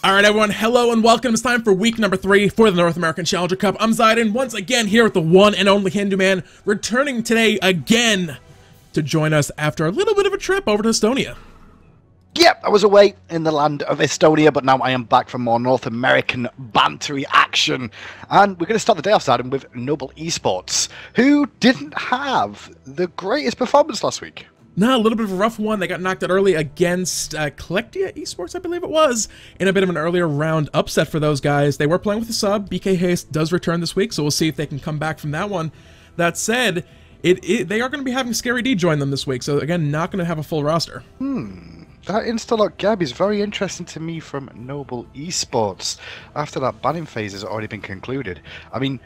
Alright everyone, hello and welcome. It's time for week number 3 for the North American Challenger Cup. I'm Zayden, once again here with the one and only Hindu Man, returning today again to join us after a little bit of a trip over to Estonia. Yep, I was away in the land of Estonia, but now I am back for more North American bantery action. And we're going to start the day off, Zayden, with Noble Esports, who didn't have the greatest performance last week. No, a little bit of a rough one. They got knocked out early against Collectia Esports, I believe it was, in a bit of an earlier round upset for those guys. They were playing with a sub. BK Haste does return this week, so we'll see if they can come back from that one. That said, they are going to be having Scary D join them this week, so again, not going to have a full roster. That insta-lock Gab is very interesting to me from Noble Esports, after that banning phase has already been concluded. I mean,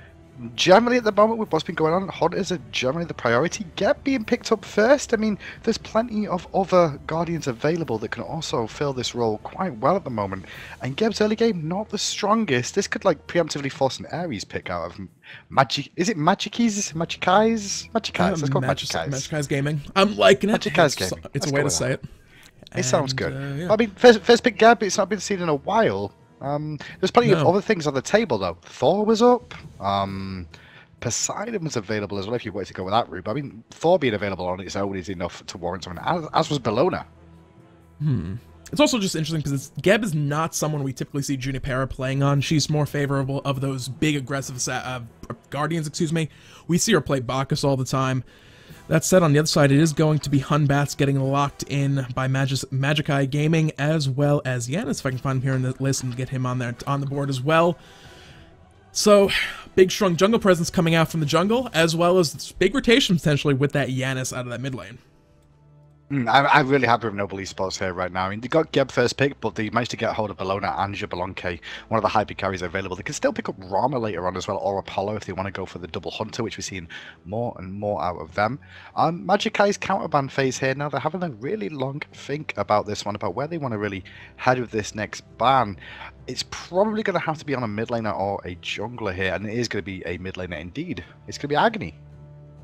generally at the moment with what's been going on, Hunters are generally the priority. Geb being picked up first. I mean, there's plenty of other Guardians available that can also fill this role quite well at the moment. And Geb's early game, not the strongest. This could like preemptively force an Ares pick out of Magic. Is it Magici's? Magici's? Magici's. Let's go Magici's. Magici's Gaming. I'm liking it. Magici's Gaming. It's a way to say it. It sounds good. Yeah. I mean, first pick Geb, it's not been seen in a while. There's plenty of other things on the table though. Thor was up. Poseidon was available as well if you wanted to go with that route. But I mean, Thor being available on its own is enough to warrant something, as was Bellona. It's also just interesting because Geb is not someone we typically see Junipera playing on. She's more favorable of those big aggressive Guardians, excuse me. We see her play Bacchus all the time. That said, on the other side, it is going to be Batz getting locked in by Magicis Gaming, as well as Janus, if I can find him here in the list and get him on the board as well. So, big strong jungle presence coming out from the jungle, as well as big rotation potentially with that Janus out of that mid lane. I'm really happy with Noble Esports here right now. I mean, they got Geb first pick, but they managed to get hold of Bellona and Xbalanque, one of the high pick carries available. They can still pick up Rama later on as well, or Apollo if they want to go for the double hunter, which we're seeing more and more out of them. Magicai's counterban phase here now. They're having a really long think about this one, about where they want to really head with this next ban. It's probably going to have to be on a mid laner or a jungler here, and it is going to be a mid laner indeed. It's going to be Agony.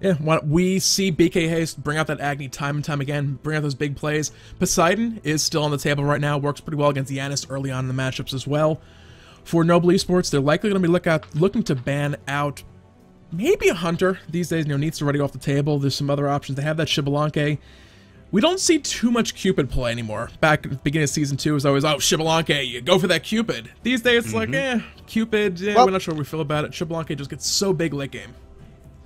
Yeah, we see BK Haste bring out that Agony time and time again, bring out those big plays. Poseidon is still on the table right now, works pretty well against Janus early on in the matchups as well. For Noble Esports, they're likely going to be looking to ban out maybe a Hunter. These days, Neith's already off the table. There's some other options. They have that Xbalanque. We don't see too much Cupid play anymore. Back at the beginning of Season 2, it was always, oh, Xbalanque, you go for that Cupid. These days, it's like, Cupid, well, we're not sure what we feel about it. Xbalanque just gets so big late game.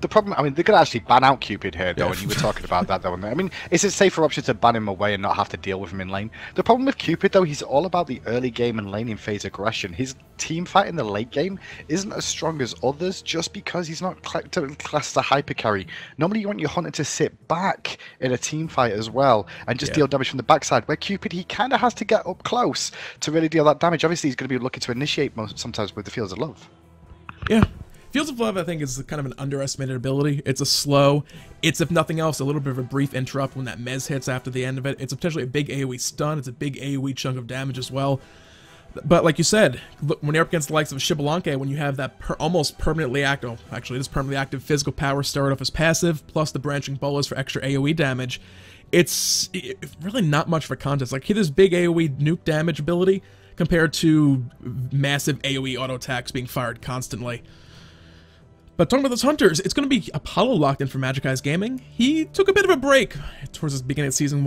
The problem, I mean, they could actually ban out Cupid here, though, and you were talking about that, though. I mean, it's a safer option to ban him away and not have to deal with him in lane. The problem with Cupid, though, he's all about the early game and laning phase aggression. His team fight in the late game isn't as strong as others just because he's not classed as a hyper carry. Normally, you want your hunter to sit back in a team fight as well and just deal damage from the backside, where Cupid, he kind of has to get up close to really deal that damage. Obviously, he's going to be looking to initiate sometimes with the Fields of Love. Yeah. Fields of Love, I think, is kind of an underestimated ability. It's if nothing else, a little bit of a brief interrupt when that Mez hits after the end of it. It's potentially a big AoE stun. It's a big AoE chunk of damage as well. But like you said, when you're up against the likes of Xbalanque, when you have that almost permanently active, actually it is permanently active physical power started off as passive, plus the branching bolas for extra AoE damage, it's really not much of a contest. Like, this big AoE nuke damage ability compared to massive AoE auto attacks being fired constantly. But talking about those Hunters, it's going to be Apollo locked in for Magicis Gaming. He took a bit of a break towards the beginning of Season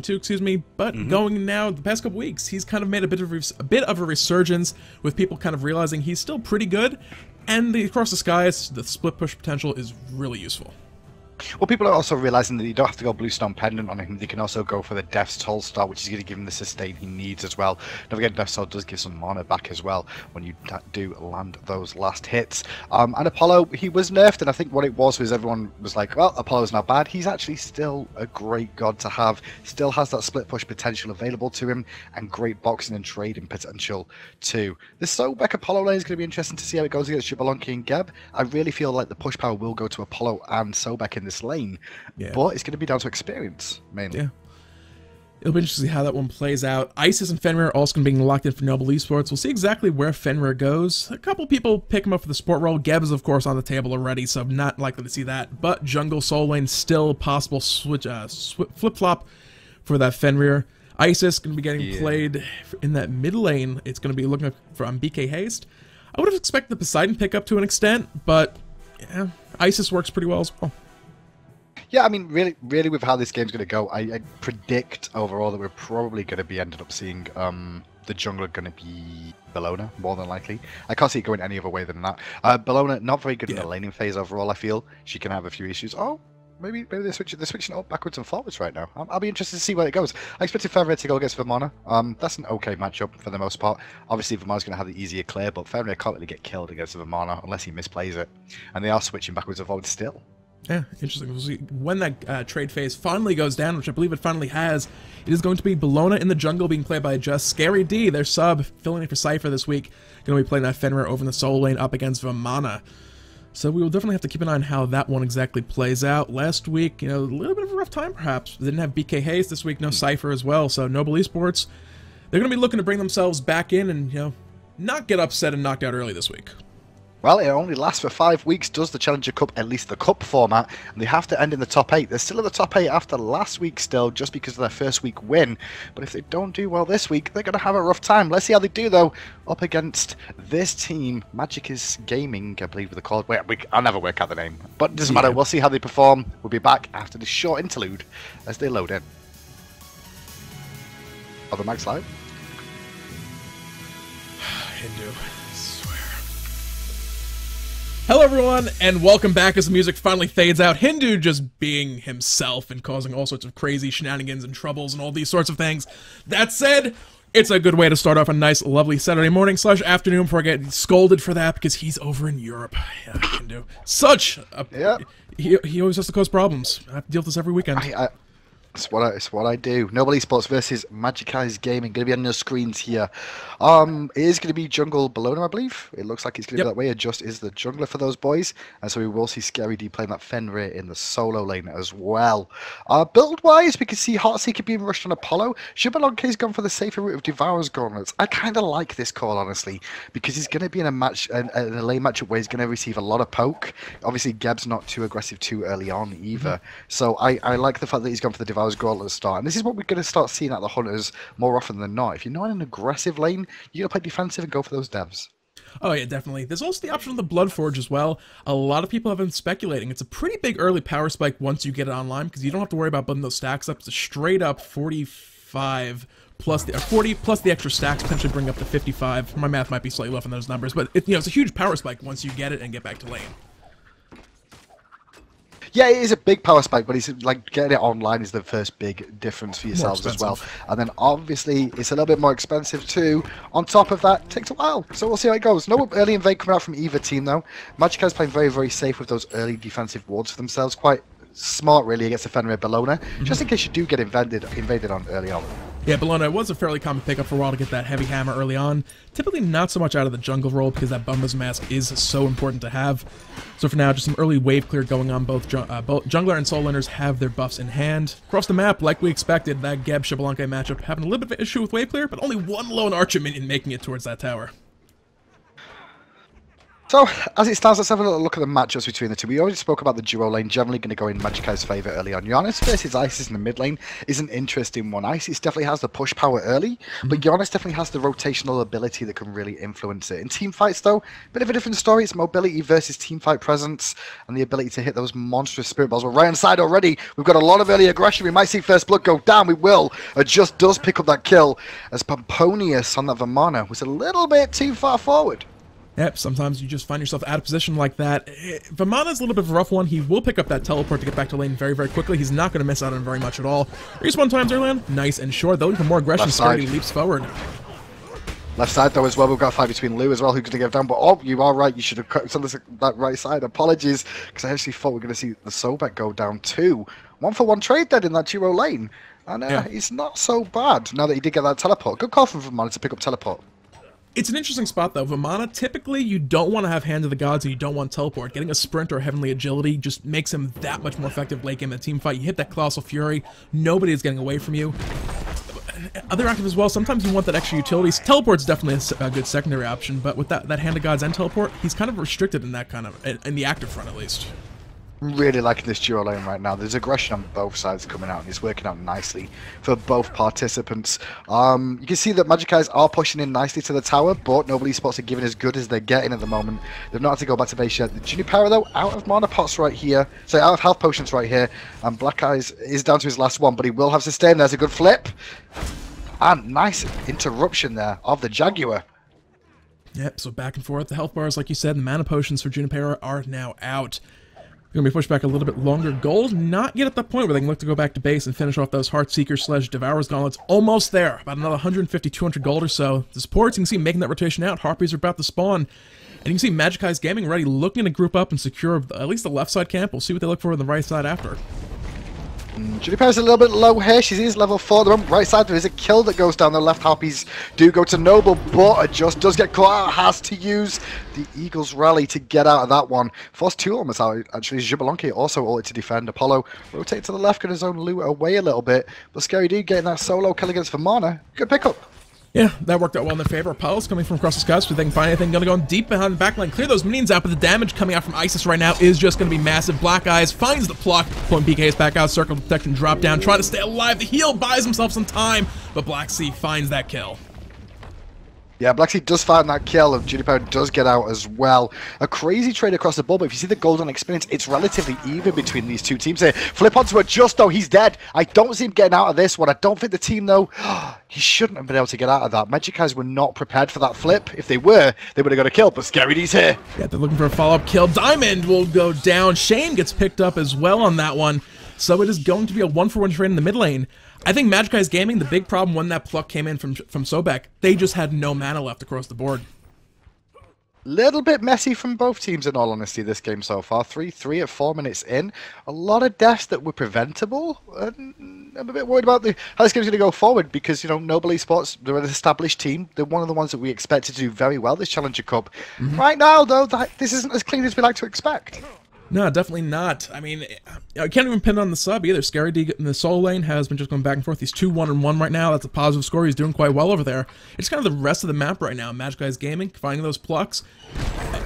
2, excuse me, but going now, the past couple weeks, he's kind of made a bit of a resurgence with people kind of realizing he's still pretty good, and across the skies, the split push potential is really useful. Well, people are also realizing that you don't have to go Bluestone Pendant on him. They can also go for the Death's Toll Star, which is going to give him the sustain he needs as well. Don't forget, Death's Toll does give some mana back as well when you do land those last hits. And Apollo, he was nerfed, and I think what it was everyone was like, well, Apollo's not bad. He's actually still a great god to have. Still has that split push potential available to him, and great boxing and trading potential too. The Sobek Apollo lane is going to be interesting to see how it goes against Xbalanque and Geb. I really feel like the push power will go to Apollo and Sobek in this lane, but it's going to be down to experience mainly. Yeah, it'll be interesting to see how that one plays out. Isis and Fenrir are also going to be locked in for Noble Esports. We'll see exactly where Fenrir goes. A couple people pick him up for the support role. Geb is of course on the table already, so I'm not likely to see that. But jungle soul lane still possible switch flip flop for that Fenrir. Isis going to be getting played in that mid lane. It's going to be looking for BK Haste. I would have expected the Poseidon pickup to an extent, but yeah, Isis works pretty well as well. Yeah, I mean, really with how this game's going to go, I predict overall that we're probably going to be ended up seeing the jungler going to be Bellona, more than likely. I can't see it going any other way than that. Bellona, not very good in the laning phase overall, I feel. She can have a few issues. Oh, maybe they're switching up backwards and forwards right now. I'll be interested to see where it goes. I expected Fenrir to go against Vamana. That's an okay matchup for the most part. Obviously, Vamana's going to have the easier clear, but Fenrir can't really get killed against Vamana unless he misplays it. And they are switching backwards and forwards still. Yeah, interesting. We'll see when that trade phase finally goes down, which I believe it finally has. It is going to be Bellona in the jungle being played by just Scary D, their sub, filling in for Cypher this week. Going to be playing that Fenrir over in the solo lane up against Vamana. So we will definitely have to keep an eye on how that one exactly plays out. Last week, a little bit of a rough time perhaps. They didn't have BK Hayes this week, no Cypher as well. So Noble Esports, they're going to be looking to bring themselves back in and, not get upset and knocked out early this week. Well, it only lasts for 5 weeks, does the Challenger Cup, at least the Cup format, and they have to end in the top 8. They're still in the top 8 after last week still, just because of their first week win. But if they don't do well this week, they're going to have a rough time. Let's see how they do, though, up against this team, Magicis Gaming, I believe they're called. Wait, I'll never work out the name. But it doesn't matter, we'll see how they perform. We'll be back after this short interlude as they load in. Are the mics live? Hindu. Hello everyone, and welcome back as the music finally fades out. Hindu just being himself and causing all sorts of crazy shenanigans and troubles and all these sorts of things. That said, it's a good way to start off a nice, lovely Saturday morning / afternoon before I get scolded for that because he's over in Europe. Yeah, Hindu. Such a... Yeah. He always has to cause problems. I have to deal with this every weekend. It's what I do. Noble Esports versus Magicis Gaming. Going to be on your screens here. It is going to be Jungle Bellona, I believe. It looks like it's going to be that way. Adjust is the jungler for those boys. And so we will see Scary D playing that Fenrir in the solo lane as well. Build-wise, we can see Heartseeker being rushed on Apollo. Xbalanque has gone for the safer route of Devourer's Gauntlets. I kind of like this call, honestly, because he's going to be in a match, in a lane matchup where he's going to receive a lot of poke. Obviously, Geb's not too aggressive too early on either. So I like the fact that he's gone for the Devourer's Gauntlet at the start, and this is what we're going to start seeing at the Hunters more often than not. If you're not in an aggressive lane, you're going to play defensive and go for those devs. Oh yeah, definitely. There's also the option of the Bloodforge as well. A lot of people have been speculating. It's a pretty big early power spike once you get it online, because you don't have to worry about building those stacks up. It's a straight up 45 plus the 40 plus the extra stacks, potentially bring up to 55. My math might be slightly off on those numbers, but it's a huge power spike once you get it and get back to lane. Yeah, it is a big power spike, but it's like getting it online is the first big difference for yourselves as well. And then obviously it's a little bit more expensive too. On top of that, it takes a while, so we'll see how it goes. No early invade coming out from either team though. Magicis playing very, very safe with those early defensive wards for themselves. Quite smart really against the Fenrir Bellona, just in case you do get invaded on early on. Yeah, Bellona was a fairly common pickup for a while to get that heavy hammer early on. Typically not so much out of the jungle role because that Bumba's Mask is so important to have. So for now, just some early wave clear going on. Both jungler and soul laners have their buffs in hand. Across the map, like we expected, that Xbalanque matchup having a little bit of an issue with wave clear, but only one lone archer minion making it towards that tower. So, as it stands, let's have a little look at the matchups between the two. We already spoke about the duo lane, generally going to go in Magicis' favour early on. Janus versus Isis in the mid lane is an interesting one. Isis definitely has the push power early, but Janus definitely has the rotational ability that can really influence it. In team fights, though, a bit of a different story. It's mobility versus team fight presence and the ability to hit those monstrous spirit balls. We're right inside already. We've got a lot of early aggression. We might see first blood go down. We will. Just does pick up that kill as Pomponius on that Vamana was a little bit too far forward. Yep, sometimes you just find yourself out of position like that. Vamana's a little bit of a rough one. He will pick up that teleport to get back to lane very, very quickly. He's not going to miss out on very much at all. Respawn times early on, nice and short. They'll even more aggression, Scary leaps forward. Left side though as well, we've got a fight between Lou as well, who's going to get down, but oh, you are right, you should have cut that right side. Apologies, because I actually thought we were going to see the Sobek go down too. 1-for-1 trade dead in that duo lane, and it's not so bad now that he did get that teleport. Good call from Vamana to pick up teleport. It's an interesting spot, though. Vamana, typically, you don't want to have Hand of the Gods and you don't want teleport. Getting a sprint or heavenly agility just makes him that much more effective late game in a team fight. You hit that Colossal Fury, nobody is getting away from you. Other active as well, sometimes you want that extra utilities. Teleport's definitely a good secondary option, but with that Hand of Gods and teleport, he's kind of restricted in that kind of, in the active front at least. I'm really liking this duo lane right now. There's aggression on both sides coming out, and it's working out nicely for both participants. You can see that Magicis are pushing in nicely to the tower, but Noble Esports are giving as good as they're getting at the moment. They've not had to go back to base yet. Junipero, though, out of mana pots right here. So out of health potions right here. And Black Eyes is down to his last one, but he will have sustain. There's a good flip. And nice interruption there of the Jaguar. Yep, so back and forth. The health bars, like you said, the mana potions for Junipero are now out. Going to be pushed back a little bit longer. Gold not yet at the point where they can look to go back to base and finish off those Heartseeker / Devourer's Gauntlets. Almost there. About another 150, 200 gold or so. The supports, you can see making that rotation out. Harpies are about to spawn. And you can see Magicis Gaming already looking to group up and secure at least the left side camp. We'll see what they look for on the right side after. Junipero's a little bit low here. She is level 4 at the moment. Right side, there is a kill that goes down the left. Harpies do go to Noble, but Adjust does get caught out. Has to use the Eagles Rally to get out of that one. Force 2 almost out, actually. Xbalanque also ulted to defend. Apollo rotate to the left, get his own loot away a little bit. But Scary D getting that solo kill against Vamana. Good pickup. Yeah, that worked out well in their favor. Apollo's coming from across the skies, so if they can find anything, gonna go deep behind the backline, clear those minions out, but the damage coming out from Isis right now is just gonna be massive. Black Eyes finds the pluck, pulling PKs back out, circle protection, drop down, trying to stay alive. The heal buys himself some time, but Black Sea finds that kill. Yeah, Black Sea does find that kill, and Junipero does get out as well. A crazy trade across the board, but if you see the golden experience, it's relatively even between these two teams here. Flip onto Adjust, though, he's dead. I don't see him getting out of this one. I don't think the team, though, he shouldn't have been able to get out of that. Magicis were not prepared for that flip. If they were, they would have got a kill, but Scary D's here. Yeah, they're looking for a follow-up kill. Diamond will go down. Shane gets picked up as well on that one. So it is going to be a 1-for-1 trade in the mid lane. I think Magicis Gaming, the big problem when that pluck came in from Sobek, they just had no mana left across the board. Little bit messy from both teams, in all honesty, this game so far. 3-3 at 4 minutes in. A lot of deaths that were preventable. I'm a bit worried about how this game's going to go forward because, you know, Noble Esports, they're an established team. They're one of the ones that we expected to do very well this Challenger Cup. Right now, though, this isn't as clean as we like to expect. No, definitely not. I mean, I can't even pin it on the sub either. Scary D in the solo lane has been just going back and forth. He's 2-1-1 right now. That's a positive score. He's doing quite well over there. It's kind of the rest of the map right now. Magicis Gaming, finding those plucks.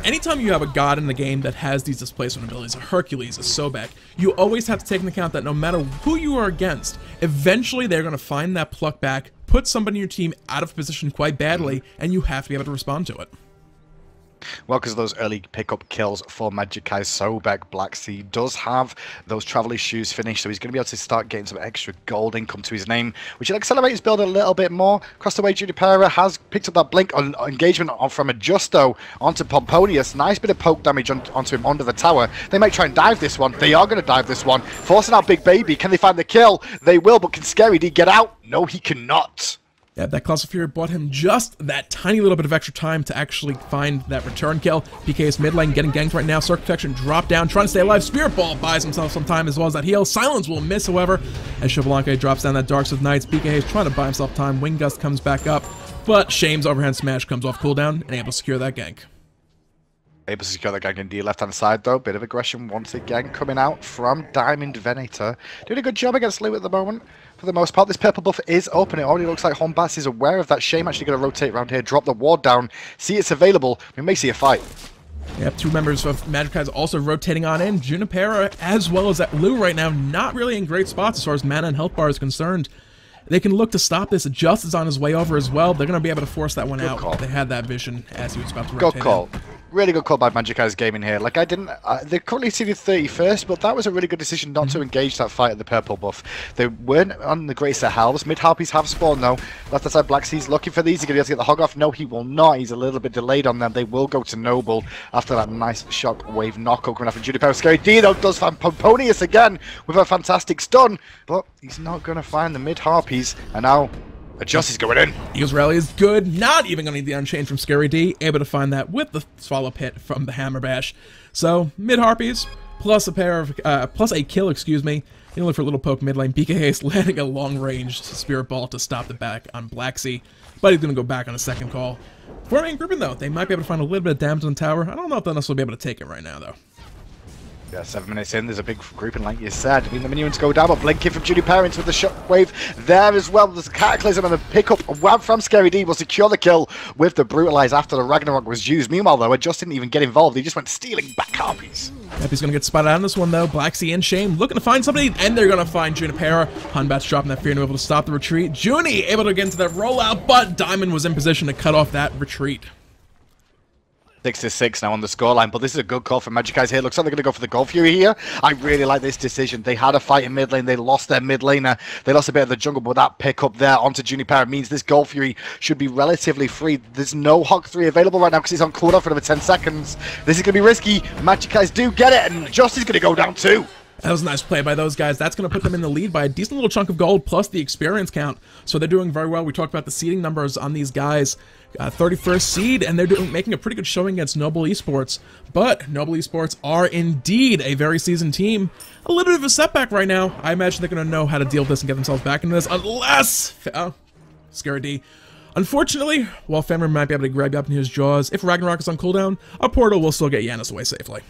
Anytime you have a god in the game that has these displacement abilities, a Hercules, a Sobek, you always have to take into account that no matter who you are against, eventually they're going to find that pluck back, put somebody in your team out of position quite badly, and you have to be able to respond to it. Well, because of those early pickup kills for Magicis, Sobek, Black Sea does have those travel shoes finished, so he's going to be able to start getting some extra gold income to his name, which will accelerate his build a little bit more. Across the way, Junipero has picked up that blink on engagement from Adjusto onto Pomponius. Nice bit of poke damage onto him under the tower. They might try and dive this one. They are going to dive this one. Forcing out Big Baby. Can they find the kill? They will, but can Scary D get out? No, he cannot. Yeah, that Class of Fury bought him just that tiny little bit of extra time to actually find that return kill. PK's mid lane getting ganked right now. Circle protection, drop down, trying to stay alive. Spirit Ball buys himself some time as well as that heal. Silence will miss, however, as Xbalanque drops down that Darks of Nights. PK is trying to buy himself time. Wing Gust comes back up, but Shame's overhand smash comes off cooldown and able to secure that gank. Able to secure the gank in the left-hand side, though. Bit of aggression once again coming out from Diamond Venator. Doing a good job against Lou at the moment. For the most part, this purple buff is open. It already looks like Batz is aware of that. Shame actually going to rotate around here, drop the ward down, see it's available. We may see a fight. Yep, two members of Magicis also rotating on in. Junipero as well as that Lou right now, not really in great spots as far as mana and health bar is concerned. They can look to stop this. Adjust is on his way over as well. They're going to be able to force that one out. Call. They had that vision as he was about to rotate. Good call. Really good call by Magicis Gaming here. Like, they're currently seeded 31st, but that was a really good decision not to engage that fight at the purple buff. They weren't on the greatest of halves. Mid Harpies have spawned, though. Left side, Black Sea's looking for these. He's going to be able to get the hog off. No, he will not. He's a little bit delayed on them. They will go to Noble after that nice shockwave knockout coming out from Junipero. Scary D, though, does find Pomponius again with a fantastic stun, but he's not going to find the Mid Harpies. And now Adjust is going in. Eagles Rally is good. Not even going to need the Unchained from Scary D. Able to find that with the follow-up hit from the Hammer Bash. So, mid Harpies, plus a pair of, plus a kill, excuse me. You look for a little poke mid lane. BK is landing a long-range Spirit Ball to stop the back on Black Sea. But he's going to go back on a second call. Forming and grouping, though. They might be able to find a little bit of damage on the tower. I don't know if they'll necessarily be able to take it right now, though. Yeah, 7 minutes in, there's a big grouping like you said. I mean, the minions go down, but blinking from Judy Parents with the shockwave there as well. There's a cataclysm and the pickup from Scary D will secure the kill with the brutalize after the Ragnarok was used. Meanwhile, though, it just didn't even get involved. He just went stealing back harpies. Yep, he's going to get spotted out on this one, though. Blacksea and Shame looking to find somebody, and they're going to find Junipera. Batz dropping that fear and able to stop the retreat. Junie able to get into that rollout, but Diamond was in position to cut off that retreat. 6-6 now on the scoreline, but this is a good call from Magicis here. Looks like they're going to go for the Gold Fury here. I really like this decision. They had a fight in mid lane. They lost their mid laner. They lost a bit of the jungle, but that pickup there onto Junipera means this Gold Fury should be relatively free. There's no Hawk 3 available right now because he's on cooldown for another 10 seconds. This is going to be risky. Magicis do get it, and Justy's going to go down too. That was a nice play by those guys. That's going to put them in the lead by a decent little chunk of gold plus the experience count. So they're doing very well. We talked about the seeding numbers on these guys. 31st seed, and they're making a pretty good showing against Noble Esports. But Noble Esports are indeed a very seasoned team. A little bit of a setback right now. I imagine they're going to know how to deal with this and get themselves back into this, unless... Scary D. Unfortunately, while Fenrir might be able to grab you up in his jaws, if Ragnarok is on cooldown, a portal will still get Janus away safely.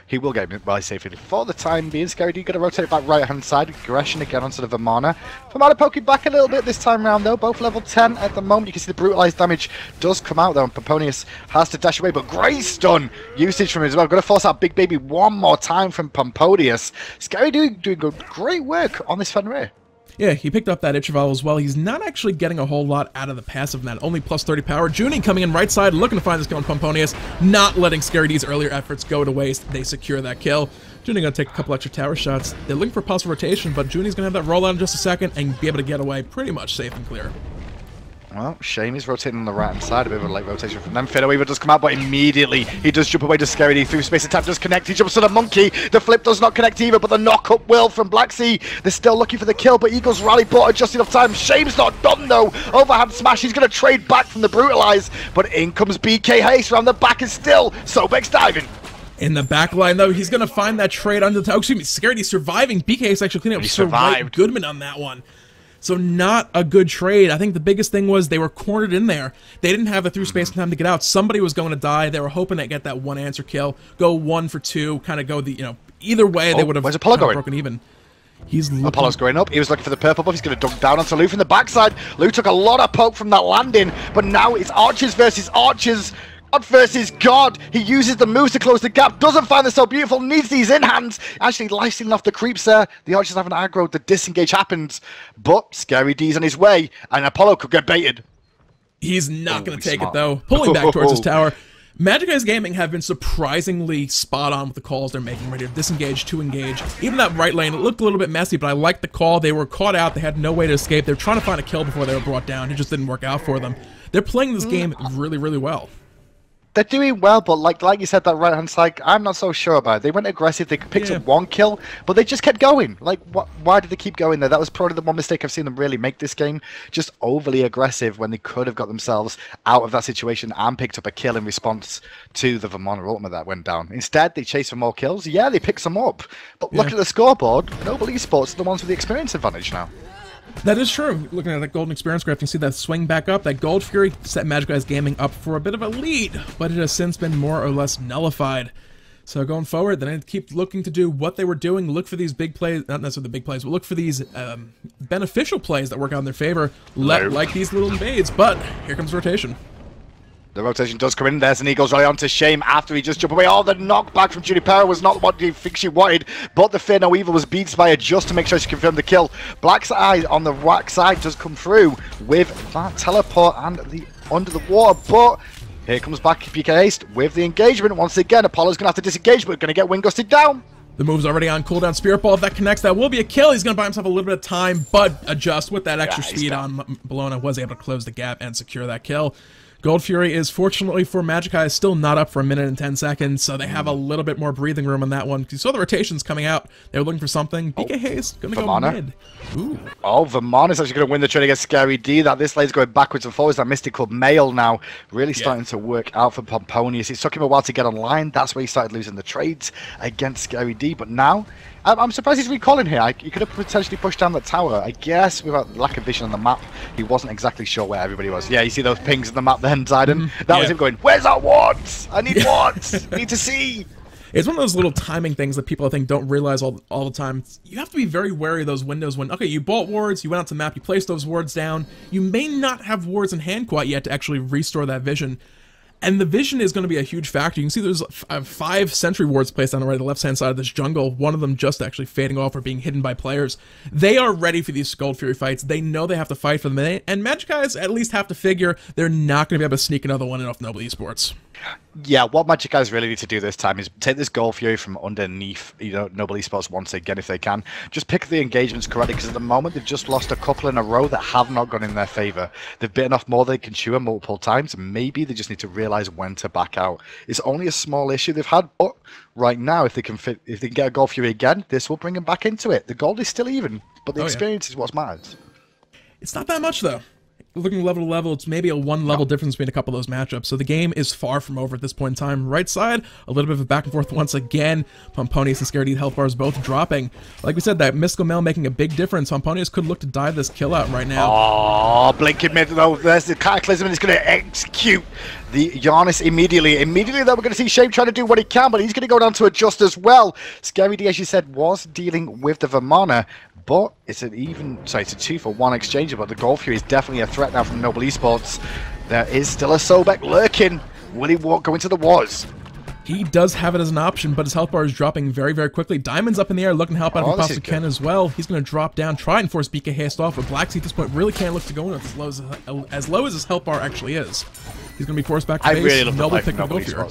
He will get by safely for the time being. Scary D going to rotate back right hand side. Aggression again onto the Vamana. Vamana poking back a little bit this time around though. Both level 10 at the moment. You can see the brutalized damage does come out though. And Pomponius has to dash away. But great stun usage from him as well. Going to force out Big Baby one more time from Pomponius. Scary D doing great work on this Fenrir. Yeah, he picked up that Ichival as well. He's not actually getting a whole lot out of the passive net. Only plus 30 power. Junie coming in right side, looking to find this kill on Pomponius. Not letting Scary D's earlier efforts go to waste. They secure that kill. Junie going to take a couple extra tower shots. They're looking for possible rotation, but Junie's going to have that rollout in just a second and be able to get away pretty much safe and clear. Well, Shame is rotating on the right hand side, a bit of a late rotation from them. Fiddle Weaver does come out, but immediately he does jump away to Scary D through space and time, does connect. He jumps to the monkey. The flip does not connect either, but the knock-up will from Blacksea. They're still looking for the kill, but Eagles rally bought just enough time. Shame's not done though. Overhand smash. He's going to trade back from the brutalize, but in comes BK Haste around the back, and still Sobek's diving. In the back line, though, he's going to find that trade under the... Oh, excuse me, Scary D surviving. BK is actually cleaning up. He survived. Goodman on that one. So not a good trade. I think the biggest thing was they were cornered in there. They didn't have the through space and time to get out. Somebody was going to die. They were hoping to get that one answer kill, go 1 for 2, kind of go the, either way they would have broken even. He's looking... Apollo's going up. He was looking for the purple buff. He's going to dunk down onto Lou from the backside. Lou took a lot of poke from that landing, but now it's Archers versus Archers. God versus God. He uses the moves to close the gap. Doesn't find this so beautiful. Needs these in hands. Actually licensing off the creeps there. The Archers have an aggro. The disengage happens. But Scary D's on his way. And Apollo could get baited. He's not going to take it though. Pulling back towards his tower. Magicis Gaming have been surprisingly spot on with the calls they're making right here. Disengage to engage. Even that right lane, it looked a little bit messy, but I liked the call. They were caught out. They had no way to escape. They were trying to find a kill before they were brought down. It just didn't work out for them. They're playing this game really, really well. They're doing well, but like you said, that right-hand side, I'm not so sure about it. They went aggressive, they picked up one kill, but they just kept going. Like, why did they keep going there? That was probably the one mistake I've seen them really make this game. Just overly aggressive when they could have got themselves out of that situation and picked up a kill in response to the Vamana ultimate that went down. Instead, they chased for more kills. Yeah, they picked some up. But look at the scoreboard. Noble Esports are the ones with the experience advantage now. That is true. Looking at that golden experience graph, you can see that swing back up. That Gold Fury set Magicis Gaming up for a bit of a lead, but it has since been more or less nullified. So going forward, then I keep looking to do what they were doing. Look for these big plays, not necessarily the big plays, but look for these beneficial plays that work out in their favor, like these little invades. But here comes rotation. The rotation does come in. There's an Eagles rally onto Shame after he just jumped away. Oh, the knockback from Junipera was not what you think she wanted, but the Fear No Evil was beat by her just to make sure she confirmed the kill. Black's Eye on the right side does come through with that teleport and the under the water, but here comes back BK Haste with the engagement. Once again, Apollo's going to have to disengage, but going to get wind gusted down. The move's already on cooldown. Spirit Ball, if that connects, that will be a kill. He's going to buy himself a little bit of time, but adjust with that extra speed on Bellona, was able to close the gap and secure that kill. Gold Fury is, fortunately for Magicis, still not up for 1 minute and 10 seconds, so they have a little bit more breathing room on that one. You saw the rotations coming out. They were looking for something. BK Haste going to go mid. Ooh. Oh, Vamana's actually going to win the trade against Scary D. That this lane's going backwards and forwards. That mystical male now really starting to work out for Pomponius. It took him a while to get online. That's where he started losing the trades against Scary D. But now, I'm surprised he's recalling here. He could have potentially pushed down the tower. I guess without lack of vision on the map, he wasn't exactly sure where everybody was. Yeah, you see those pings on the map then, Zayden? That was him going, where's our wards? I need wards! I need to see! It's one of those little timing things that people, I think, don't realize all the time. You have to be very wary of those windows when, okay, you bought wards, you went out to the map, you placed those wards down. You may not have wards in hand quite yet to actually restore that vision. And the vision is going to be a huge factor. You can see there's 5 sentry wards placed on the left-hand side of this jungle. One of them just actually fading off or being hidden by players. They are ready for these Gold Fury fights. They know they have to fight for them. And Magicis at least have to figure they're not going to be able to sneak another one in off Noble Esports. Yeah, what Magicis really need to do this time is take this Gold Fury from underneath, Noble Esports once again if they can. Just pick the engagements correctly, because at the moment they've just lost a couple in a row that have not gone in their favour. They've bitten off more than they can chew multiple times, and maybe they just need to realise when to back out. It's only a small issue they've had, but right now, if they can get a Gold Fury again, this will bring them back into it. The gold is still even, but the experience is what matters. It's not that much though. Looking level to level, it's maybe a 1 level difference between a couple of those matchups. So the game is far from over at this point in time. Right side, a little bit of a back and forth once again. Pomponius and Scaredy health bars both dropping. Like we said, that Mystical Mail making a big difference. Pomponius could look to dive this kill out right now. Oh, blinking mid though. There's the Cataclysm, and he's going to execute the Janus immediately. Immediately, though, we're going to see Shame trying to do what he can, but he's going to go down to adjust as well. Scary D, as you said, was dealing with the Vamana, but it's an it's a 2-for-1 exchange, but the Gold Fury is definitely a threat now from Noble Esports. There is still a Sobek lurking. Will he go into the wars? He does have it as an option, but his health bar is dropping very, very quickly. Diamond's up in the air, looking to help out if he possibly can as well. He's going to drop down, try and force BK haste off, but Black Sea at this point really can't look to go in as low as his health bar actually is. He's going to be forced back to base. Really love Noble picking up Gold Fury.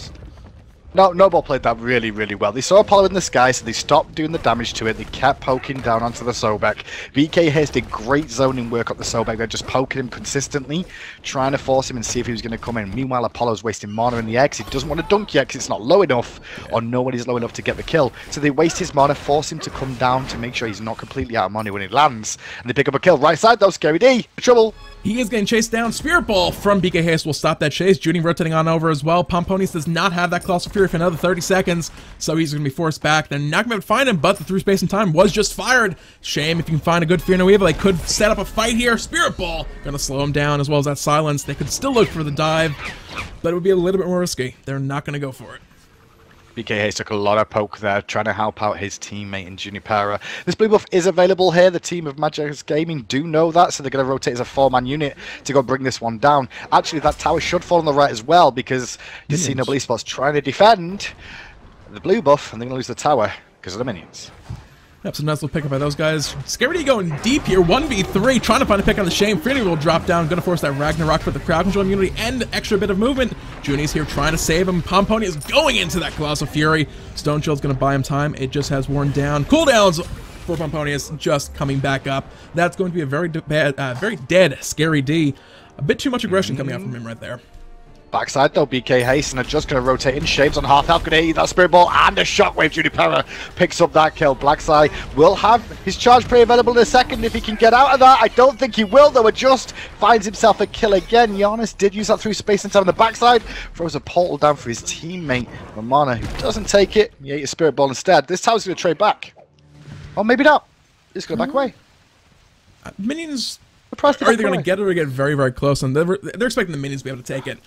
No, Noble played that really, really well. They saw Apollo in the sky, so they stopped doing the damage to it. They kept poking down onto the Sobek. BK Hayes did great zoning work up the Sobek. They're just poking him consistently, trying to force him and see if he was going to come in. Meanwhile, Apollo's wasting mana in the X. He doesn't want to dunk yet because it's not low enough, or nobody's low enough to get the kill. So they waste his mana, force him to come down to make sure he's not completely out of money when he lands. And they pick up a kill. Right side, though, Scary D. Trouble. He is getting chased down. Spirit Ball from BK Haste will stop that chase. Judy rotating on over as well. Pomponius does not have that Colossal Fury for another 30 seconds, so he's going to be forced back. They're not going to be able to find him, but the through space and time was just fired. Shame if you can find a good Fear No Evil. They could set up a fight here. Spirit Ball going to slow him down as well as that silence. They could still look for the dive, but it would be a little bit more risky. They're not going to go for it. BK Hayes took a lot of poke there, trying to help out his teammate in Junipera. This blue buff is available here. The team of Magicis Gaming do know that, so they're going to rotate as a 4-man unit to go bring this one down. Actually, that tower should fall on the right as well, because you see Noble Esports trying to defend the blue buff, and they're going to lose the tower because of the minions. Yep, so nice little pickup by those guys. Scaredy going deep here, 1v3, trying to find a pick on the Shame. Fenrir will drop down, going to force that Ragnarok for the crowd control immunity and extra bit of movement. Junie's here trying to save him. Pomponi is going into that Colossal Fury. Stone Shield's going to buy him time. It just has worn down. Cooldowns for Pomponius just coming back up. That's going to be a very dead Scary D. A bit too much aggression coming out from him right there. Backside though, BK Hasten are just going to rotate in. Shames on half health, going to eat that Spirit Ball and a Shockwave. Junipera picks up that kill. Blackside will have his charge prey available in a second if he can get out of that. I don't think he will though. Adjust finds himself a kill again. Janus did use that through space and time on the backside. Throws a portal down for his teammate Vamana, who doesn't take it. He ate a Spirit Ball instead. This tower's going to trade back. Or maybe not. It's going to back away. Minions are either going to get it or get very, very close, and they're expecting the minions to be able to take it.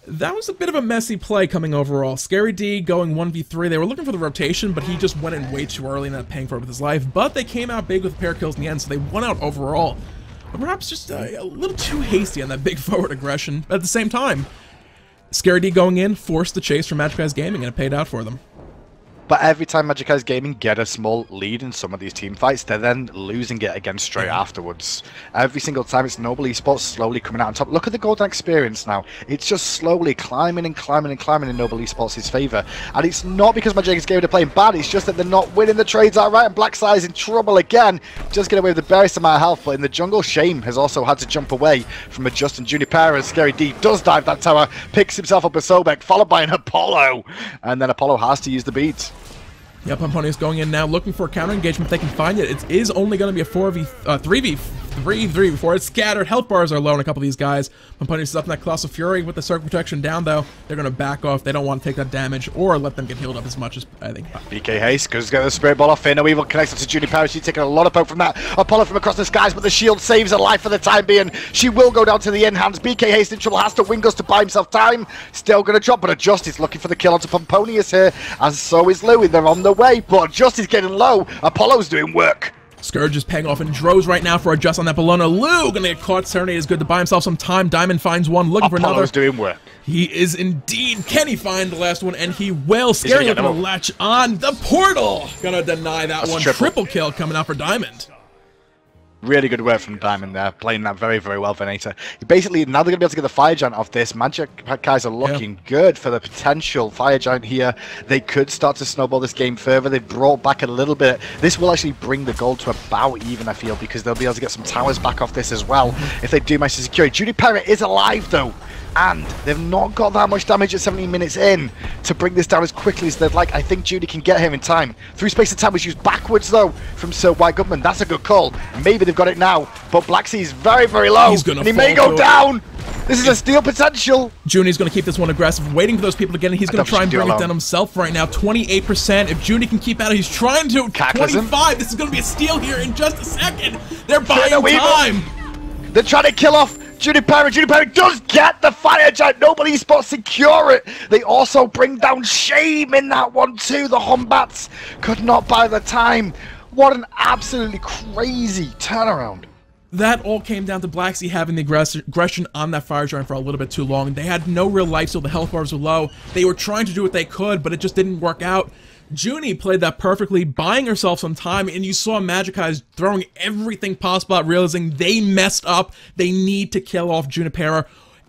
That was a bit of a messy play coming overall. Scary D going 1v3. They were looking for the rotation, but he just went in way too early and ended up paying for it with his life. But they came out big with a pair of kills in the end, so they won out overall. But perhaps just a little too hasty on that big forward aggression. But at the same time, Scary D going in forced the chase from Magicis Gaming, and it paid out for them. But every time Magicis Gaming get a small lead in some of these team fights, they're then losing it again straight afterwards. Every single time it's Noble Esports slowly coming out on top. Look at the golden experience now. It's just slowly climbing and climbing and climbing in Noble Esports' favour. And it's not because Magicis Gaming are playing bad, it's just that they're not winning the trades outright, and Blackside is in trouble again. Just get away with the barest amount of health, but in the jungle, Shame has also had to jump away from a Justin Junipera, and Scary D does dive that tower, picks himself up a Sobek, followed by an Apollo. And then Apollo has to use the beads. Yep, Pomponius going in now, looking for a counter engagement if they can find it. It is only going to be a 3v4. It's scattered. Health bars are low on a couple of these guys. Pomponius is up in that Colossal Fury with the circle protection down, though. They're going to back off. They don't want to take that damage or let them get healed up as much as I think. BK Haste goes to get the Spirit Ball off. Fenrir Evil connects up to Juniper. She's taking a lot of poke from that Apollo from across the skies, but the shield saves her life for the time being. She will go down to the end hands. BK Haste in trouble, has to Wingos to buy himself time. Still going to drop, but Justice looking for the kill onto Pomponius here, and so is Louis. They're on the way, but Justice getting low. Apollo's doing work. Scourge is paying off in droves right now for a just on that Bellona. Lou gonna get caught. Serenade is good to buy himself some time. Diamond finds one, looking for another. Apollo's doing work. He is indeed. Can he find the last one? And he will. Scary looking to latch on. The portal! Gonna deny that one. Triple kill coming out for Diamond. Really good work from Diamond there, playing that very, very well, Venator. Basically, now they're going to be able to get the Fire Giant off this. Magic guys are looking good for the potential Fire Giant here. They could start to snowball this game further. They've brought back a little bit. This will actually bring the gold to about even, I feel, because they'll be able to get some towers back off this as well if they do manage to secure it. Juniper is alive, though, and they've not got that much damage at 17 minutes in to bring this down as quickly as they'd like. I think Judy can get him in time. Through space and time was used backwards, though, from Sir White Government. That's a good call. Maybe they've got it now, but Black Sea is very, very low, and he may go down. This is a steal potential. Junie's going to keep this one aggressive, waiting for those people to get in. He's going to try and bring it down himself right now. 28%. If Junie can keep out, he's trying to. 25. This is going to be a steal here in just a second. They're buying time. They're trying to kill off Juniper. Juniper does get the Fire Giant. Nobody Esports secure it. They also bring down Shame in that one too. The Hombats could not buy the time. What an absolutely crazy turnaround. That all came down to Black Sea having the aggression on that Fire Giant for a little bit too long. They had no real life, so the health bars were low. They were trying to do what they could, but it just didn't work out. Junie played that perfectly, buying herself some time, and you saw Magicis throwing everything possible out, realizing they messed up. They need to kill off Juniper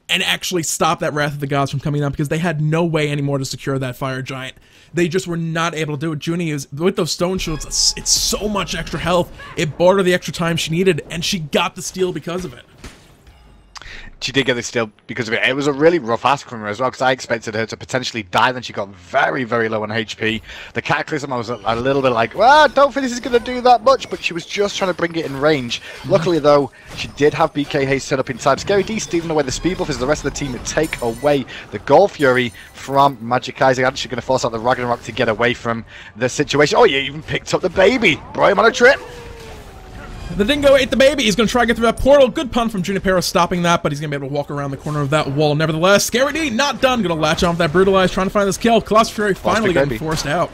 and actually stop that Wrath of the Gods from coming down, because they had no way anymore to secure that Fire Giant. They just were not able to do it. Junie is, with those stone shields, it's so much extra health. It bought her the extra time she needed, and she got the steal because of it. She did get the steal because of it. It was a really rough ask from her as well, because I expected her to potentially die. Then she got very, very low on HP. The Cataclysm, I was a little bit like, well, I don't think this is going to do that much, but she was just trying to bring it in range. Luckily, though, she did have BK Haste set up in time. Scary D stealing away the speed buff as the rest of the team would take away the Gold Fury from Magicis. They're actually going to force out the Ragnarok to get away from the situation. Oh, you even picked up the baby. Brought him on a trip. The Dingo ate the baby. He's going to try to get through that portal. Good pun from Junipero stopping that, but he's going to be able to walk around the corner of that wall. Nevertheless, Scary D not done. Going to latch on with that Brutalize, trying to find this kill. Colossal Fury finally getting forced out.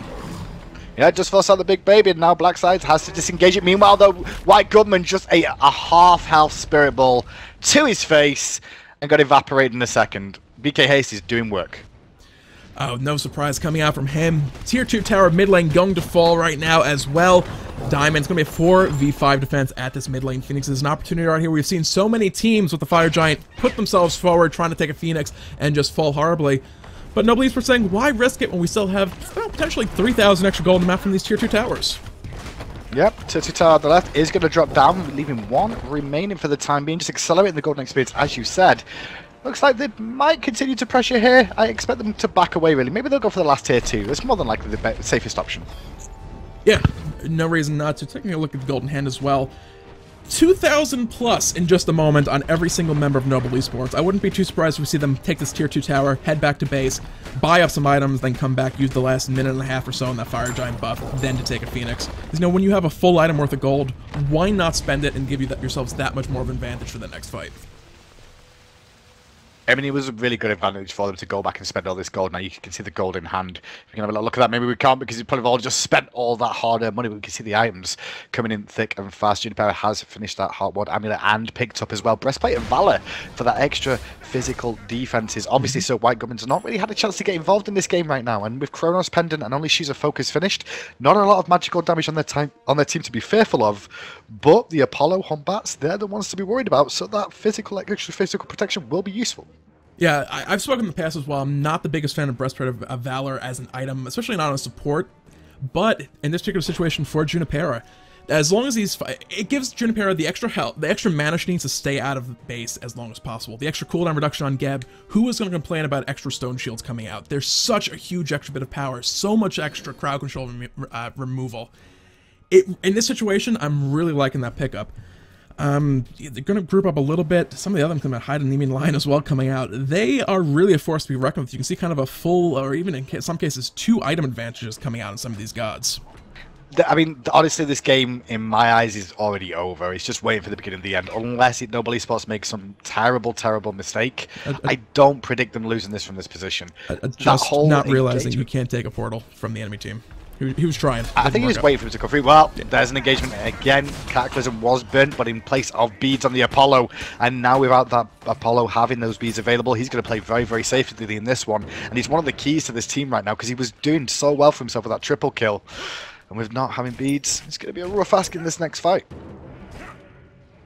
Yeah, just forced out the big baby, and now Black Sides has to disengage it. Meanwhile, though, White Government just ate a half-health Spirit Ball to his face and got evaporated in a second. BK Haste is doing work. Oh, no surprise coming out from him. Tier 2 tower mid lane going to fall right now as well. Diamond's going to be a 4v5 defense at this mid lane. Phoenix is an opportunity right here. We've seen so many teams with the Fire Giant put themselves forward trying to take a Phoenix and just fall horribly. But nobody's saying, why risk it when we still have, well, potentially 3,000 extra gold in the map from these tier 2 towers? Yep, tier 2 tower on the left is going to drop down, leaving one remaining for the time being. Just accelerating the golden experience, as you said. Looks like they might continue to pressure here. I expect them to back away, really. Maybe they'll go for the last tier 2. It's more than likely the safest option. Yeah, no reason not to. Taking a look at the Golden Hand as well. 2,000 plus in just a moment on every single member of Noble Esports. I wouldn't be too surprised if we see them take this tier 2 tower, head back to base, buy up some items, then come back, use the last minute and a half or so on that Fire Giant buff, then to take a Phoenix. Because, you know, when you have a full item worth of gold, why not spend it and give yourselves that much more of an advantage for the next fight? I mean, it was a really good advantage for them to go back and spend all this gold. Now you can see the gold in hand. We can have a look at that. Maybe we can't because you probably all just spent all that hard-earned money. We can see the items coming in thick and fast. Juniper has finished that Heartward Amulet and picked up as well Breastplate of Valor for that extra physical defenses. Obviously, so White Government's not really had a chance to get involved in this game right now. And with Chronos Pendant and only Shoes of Focus finished, not a lot of magical damage on their team to be fearful of. But the Apollo Hombats, they're the ones to be worried about. So that extra physical protection will be useful. Yeah, I've spoken in the past as well. I'm not the biggest fan of Breastplate of Valor as an item, especially not on support. But in this particular situation for Junipera, As long as it gives Junipero the extra health, the extra mana she needs to stay out of base as long as possible. The extra cooldown reduction on Geb. Who is going to complain about extra stone shields coming out? There's such a huge extra bit of power, so much extra crowd control removal. In this situation, I'm really liking that pickup. They're going to group up a little bit. Some of the other them come out, Hide and Nemean Lion as well coming out. They are really a force to be reckoned with. You can see kind of a full, or even in some cases, 2 item advantages coming out in some of these gods. I mean, honestly, this game, in my eyes, is already over. It's just waiting for the beginning of the end. Unless Noble Esports makes some terrible, terrible mistake, I don't predict them losing this from this position. Just not realizing you can't take a portal from the enemy team. He was trying. I think he was waiting for him to go free. Well, there's an engagement again. Cataclysm was burnt, but in place of beads on the Apollo. And now without that Apollo having those beads available, he's going to play very, very safely in this one. And he's one of the keys to this team right now because he was doing so well for himself with that triple kill. And with not having beads, it's going to be a rough ask in this next fight.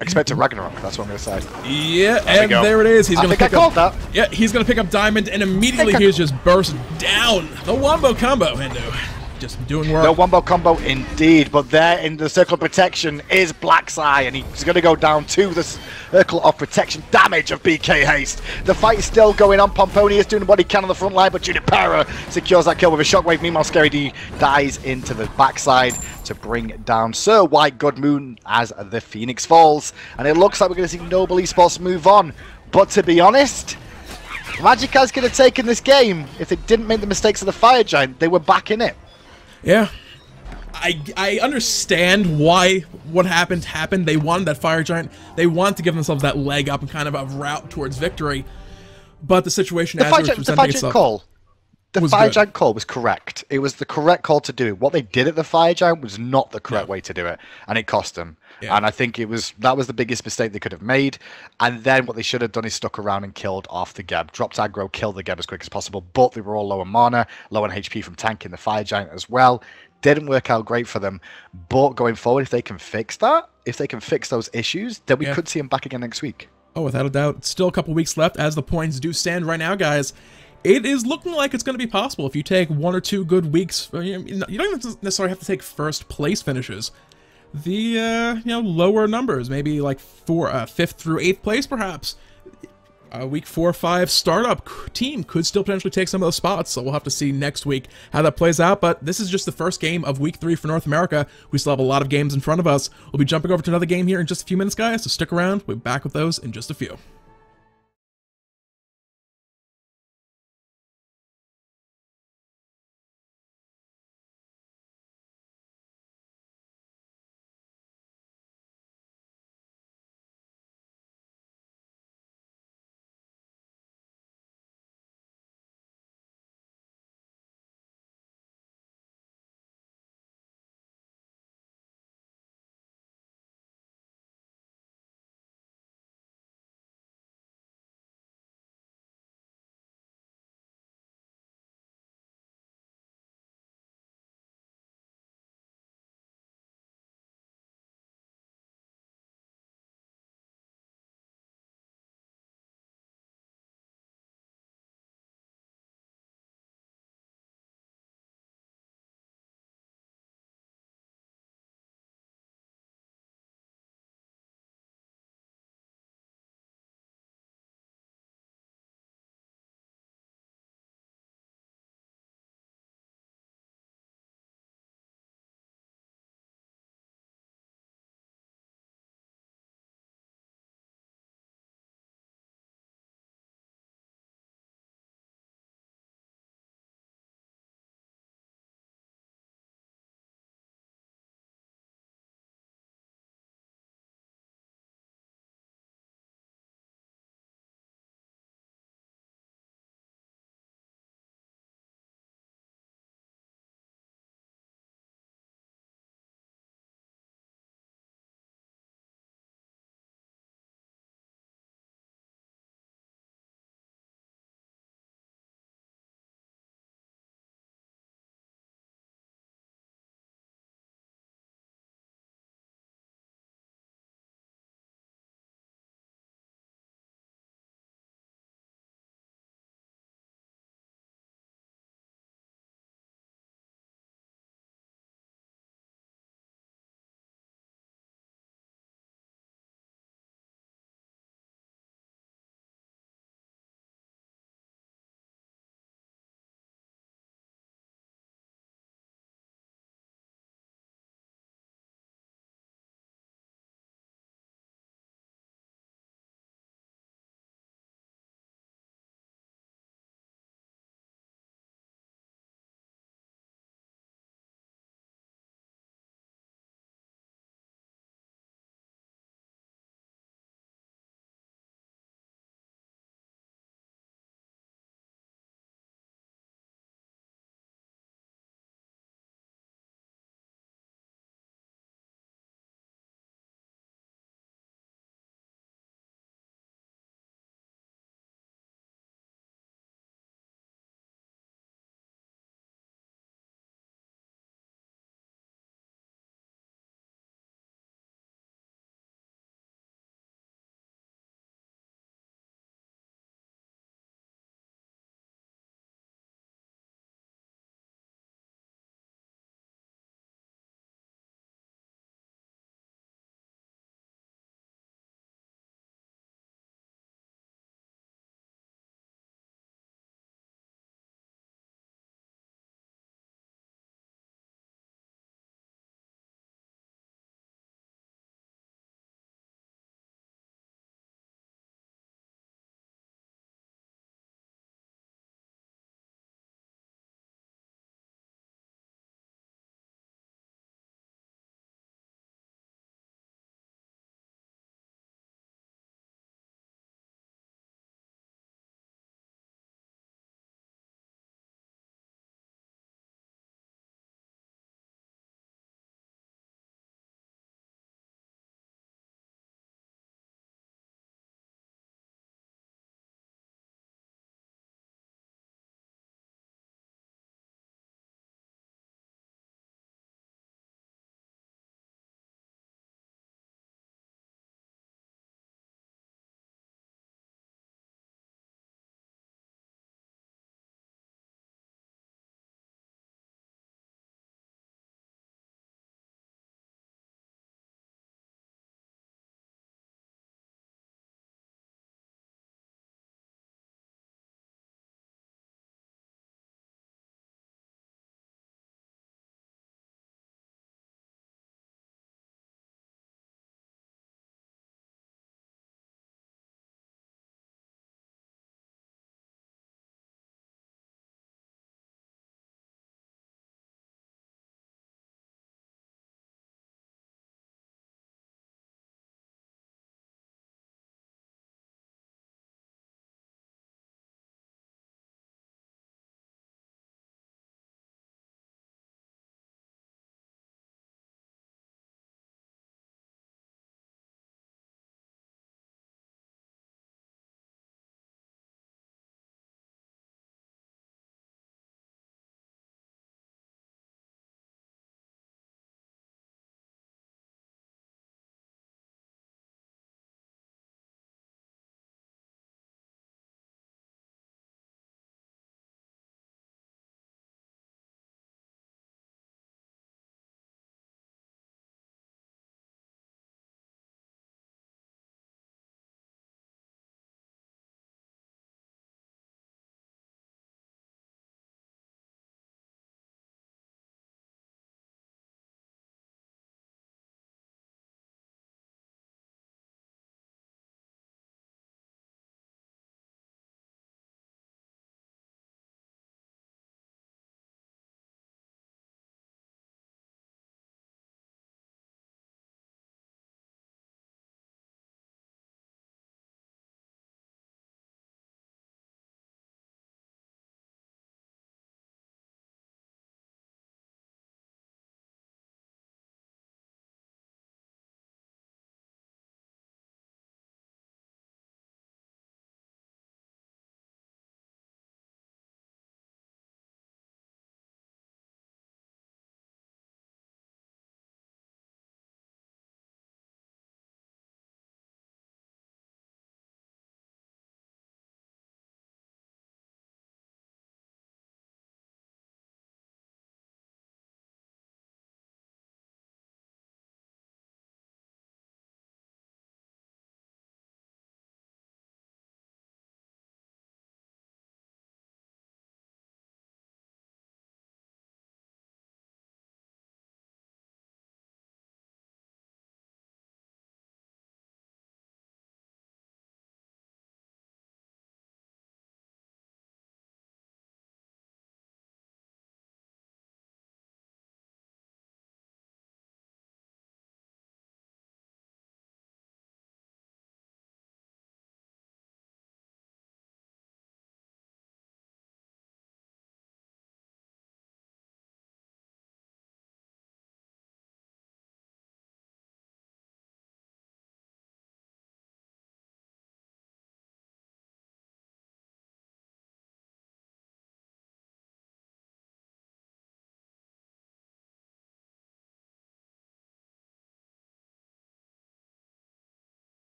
Expect a Ragnarok, that's what I'm going to say. Yeah, and there it is. He's going to pick up that. Yeah, he's going to pick up Diamond, and immediately he's just burst down. The wombo combo, Hendo. Just doing work. No wombo combo indeed, but there in the circle of protection is Black's Eye, and he's going to go down to the circle of protection damage of BK Haste. The fight is still going on. Pomponi is doing what he can on the front line, but Junipero secures that kill with a shockwave. Meanwhile, Scary D dies into the backside to bring down Sir White Godmoon as the Phoenix falls. And it looks like we're going to see Noble Esports move on. But to be honest, Magica's could have taken this game if they didn't make the mistakes of the Fire Giant. They were back in it. Yeah, I understand why what happened. They wanted that Fire Giant. They wanted to give themselves that leg up and kind of a route towards victory. But the situation as it was presenting itself, the Fire Giant call was correct. It was the correct call to do. What they did at the Fire Giant was not the correct way to do it, and it cost them. Yeah. And I think that was the biggest mistake they could have made. And then what they should have done is stuck around and killed off the Geb. Dropped aggro, killed the Geb as quick as possible. But they were all low on mana, low on HP from tanking the Fire Giant as well. Didn't work out great for them. But going forward, if they can fix that, if they can fix those issues, then we could see them back again next week. Oh, without a doubt. Still a couple weeks left as the points do stand right now, guys. It is looking like it's going to be possible if you take 1 or 2 good weeks. You don't even necessarily have to take first place finishes. The lower numbers, maybe like 5th through 8th place, perhaps. Week 4 or 5 startup team could still potentially take some of those spots, so we'll have to see next week how that plays out. But this is just the first game of week 3 for North America. We still have a lot of games in front of us. We'll be jumping over to another game here in just a few minutes, guys, so stick around. We'll be back with those in just a few.